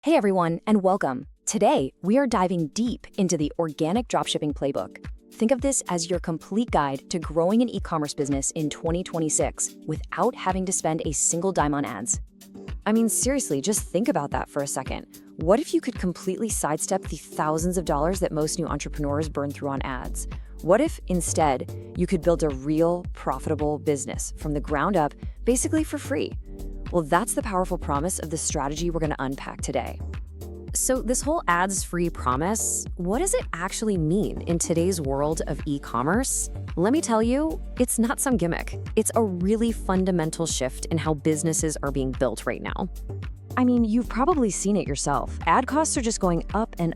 Hey everyone, and welcome. Today, we are diving deep into the organic dropshipping playbook. Think of this as your complete guide to growing an e-commerce business in 2026 without having to spend a single dime on ads. I mean, seriously, just think about that for a second. What if you could completely sidestep the thousands of dollars that most new entrepreneurs burn through on ads? What if, instead, you could build a real, profitable business from the ground up, basically for free? Well, that's the powerful promise of the strategy we're going to unpack today. So this whole ads-free promise, what does it actually mean in today's world of e-commerce? Let me tell you, it's not some gimmick. It's a really fundamental shift in how businesses are being built right now. I mean, you've probably seen it yourself. Ad costs are just going up, and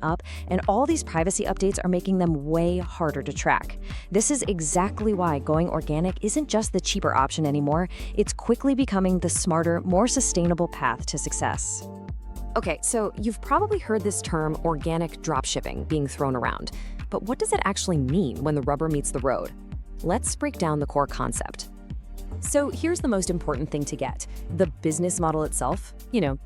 all these privacy updates are making them way harder to track. This is exactly why going organic isn't just the cheaper option anymore. It's quickly becoming the smarter, more sustainable path to success. Okay, so you've probably heard this term organic dropshipping being thrown around, but what does it actually mean when the rubber meets the road? Let's break down the core concept. So here's the most important thing to get. The business model itself,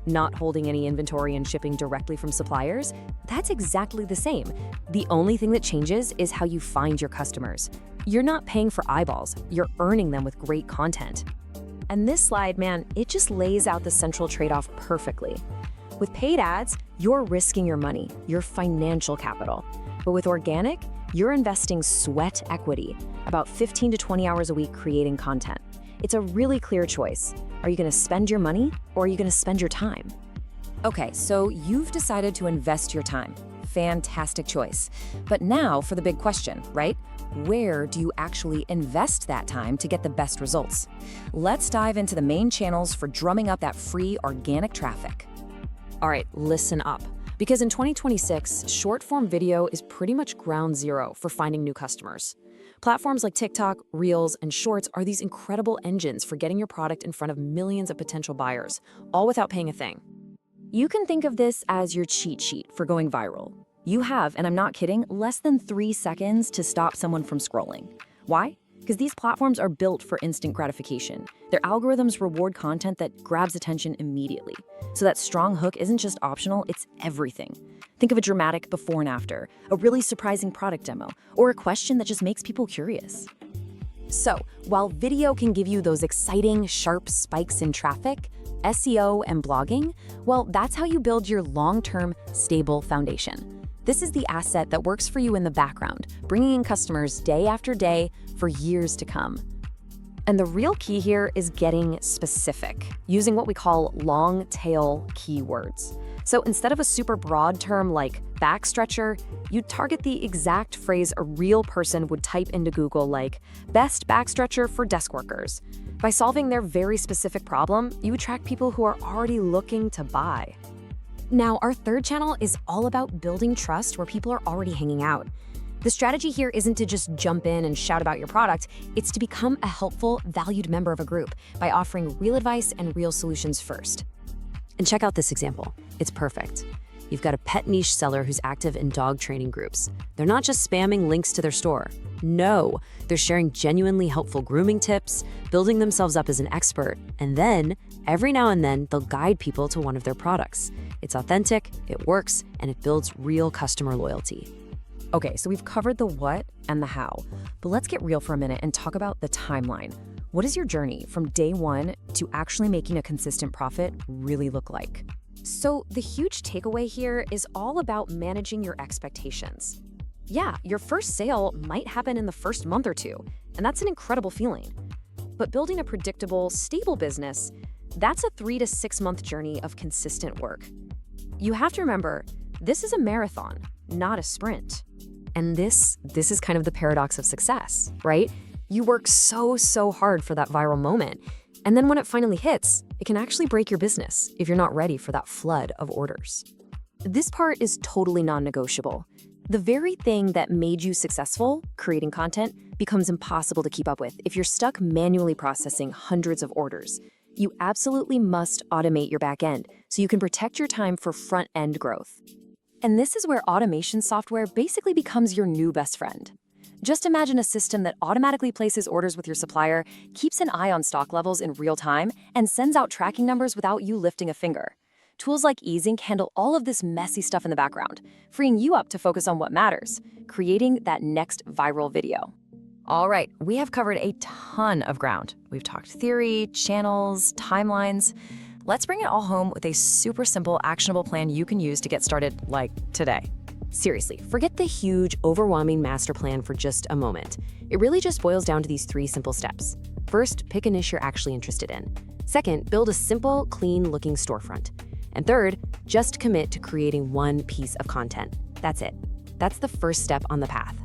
not holding any inventory and shipping directly from suppliers, that's exactly the same. The only thing that changes is how you find your customers. You're not paying for eyeballs, you're earning them with great content. And this slide, man, it just lays out the central trade-off perfectly. With paid ads, you're risking your money, your financial capital. But with organic, you're investing sweat equity, about 15 to 20 hours a week creating content. It's a really clear choice. Are you going to spend your money or are you going to spend your time? Okay, so you've decided to invest your time. Fantastic choice. But now for the big question, right? Where do you actually invest that time to get the best results? Let's dive into the main channels for drumming up that free organic traffic. All right, listen up. Because in 2026, short-form video is pretty much ground zero for finding new customers. Platforms like TikTok, Reels, and Shorts are these incredible engines for getting your product in front of millions of potential buyers, all without paying a thing. You can think of this as your cheat sheet for going viral. You have, and I'm not kidding, less than 3 seconds to stop someone from scrolling. Why? Because these platforms are built for instant gratification. Their algorithms reward content that grabs attention immediately. So that strong hook isn't just optional, it's everything. Think of a dramatic before and after, a really surprising product demo, or a question that just makes people curious. So, while video can give you those exciting, sharp spikes in traffic, SEO and blogging, well, that's how you build your long-term, stable foundation. This is the asset that works for you in the background, bringing in customers day after day for years to come. And the real key here is getting specific, using what we call long-tail keywords. So instead of a super broad term like backstretcher, you target the exact phrase a real person would type into Google, like best backstretcher for desk workers. By solving their very specific problem, you attract people who are already looking to buy. Now, our third channel is all about building trust where people are already hanging out. The strategy here isn't to just jump in and shout about your product, it's to become a helpful, valued member of a group by offering real advice and real solutions first. And check out this example. It's perfect. You've got a pet niche seller who's active in dog training groups. They're not just spamming links to their store. No, they're sharing genuinely helpful grooming tips, building themselves up as an expert, and then, every now and then, they'll guide people to one of their products. It's authentic, it works, and it builds real customer loyalty. Okay, so we've covered the what and the how, but let's get real for a minute and talk about the timeline. What does your journey from day one to actually making a consistent profit really look like? So the huge takeaway here is all about managing your expectations. Yeah, your first sale might happen in the first month or two, and that's an incredible feeling. But building a predictable, stable business, that's a 3 to 6 month journey of consistent work. You have to remember, this is a marathon, not a sprint. And this is kind of the paradox of success, right? You work so hard for that viral moment, and then when it finally hits, it can actually break your business if you're not ready for that flood of orders. This part is totally non-negotiable. The very thing that made you successful, creating content, becomes impossible to keep up with if you're stuck manually processing hundreds of orders. You absolutely must automate your back end so you can protect your time for front-end growth. And this is where automation software basically becomes your new best friend. Just imagine a system that automatically places orders with your supplier, keeps an eye on stock levels in real time, and sends out tracking numbers without you lifting a finger. Tools like eZync handle all of this messy stuff in the background, freeing you up to focus on what matters, creating that next viral video. All right, we have covered a ton of ground. We've talked theory, channels, timelines. Let's bring it all home with a super simple, actionable plan you can use to get started, like today. Seriously, forget the huge, overwhelming master plan for just a moment. It really just boils down to these 3 simple steps. First, pick a niche you're actually interested in. Second, build a simple, clean-looking storefront. And third, just commit to creating one piece of content. That's it. That's the first step on the path.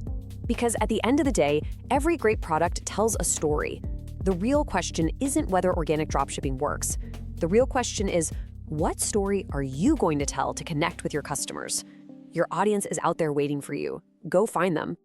Because at the end of the day, every great product tells a story. The real question isn't whether organic dropshipping works. The real question is, what story are you going to tell to connect with your customers? Your audience is out there waiting for you. Go find them.